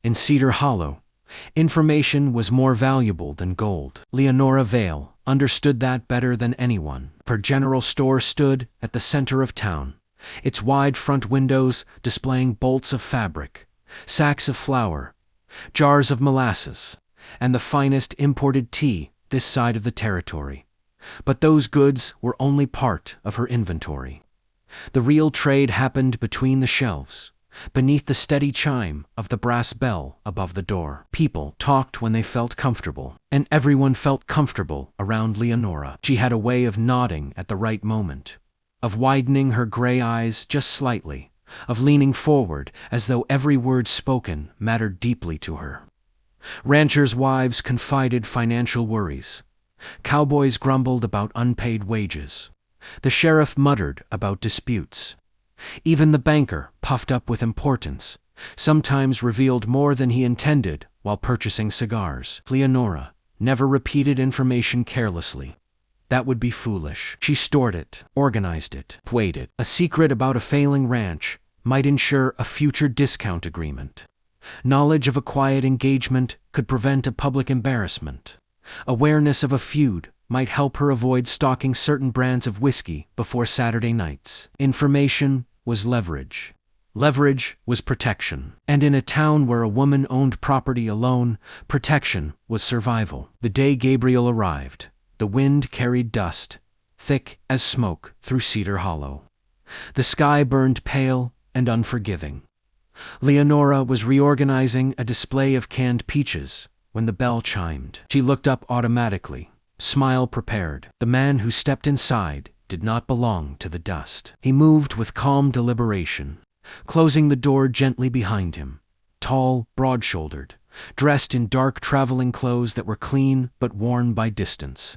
In Cedar Hollow, information was more valuable than gold. Leonora Vale understood that better than anyone. Her general store stood at the center of town, its wide front windows displaying bolts of fabric, sacks of flour, jars of molasses, and the finest imported tea this side of the territory. But those goods were only part of her inventory. The real trade happened between the shelves, beneath the steady chime of the brass bell above the door. People talked when they felt comfortable, and everyone felt comfortable around Leonora. She had a way of nodding at the right moment, of widening her gray eyes just slightly, of leaning forward as though every word spoken mattered deeply to her. Ranchers' wives confided financial worries. Cowboys grumbled about unpaid wages. The sheriff muttered about disputes. Even the banker, puffed up with importance, sometimes revealed more than he intended while purchasing cigars. Leonora never repeated information carelessly. That would be foolish. She stored it, organized it, weighed it. A secret about a failing ranch might ensure a future discount agreement. Knowledge of a quiet engagement could prevent a public embarrassment. Awareness of a feud might help her avoid stocking certain brands of whiskey before Saturday nights. Information was leverage. Leverage was protection. And in a town where a woman owned property alone, protection was survival. The day Gabriel arrived, the wind carried dust, thick as smoke, through Cedar Hollow. The sky burned pale and unforgiving. Leonora was reorganizing a display of canned peaches when the bell chimed. She looked up automatically, smile prepared. The man who stepped inside did not belong to the dust. He moved with calm deliberation, closing the door gently behind him. Tall, broad-shouldered, dressed in dark traveling clothes that were clean but worn by distance.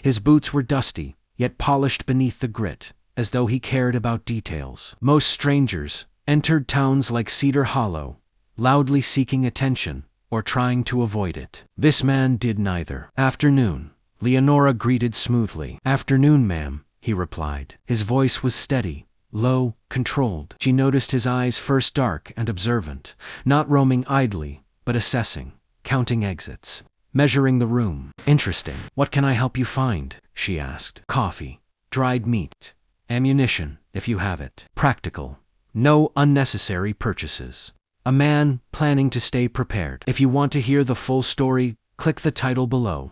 His boots were dusty, yet polished beneath the grit, as though he cared about details. Most strangers entered towns like Cedar Hollow, loudly seeking attention or trying to avoid it. This man did neither. "Afternoon," Leonora greeted smoothly. "Afternoon, ma'am," he replied. His voice was steady, low, controlled. She noticed his eyes first dark and observant, not roaming idly, but assessing, counting exits, measuring the room. "Interesting. What can I help you find?" she asked. "Coffee, dried meat, ammunition, if you have it. Practical. No unnecessary purchases. A man planning to stay prepared. If you want to hear the full story, click the title below."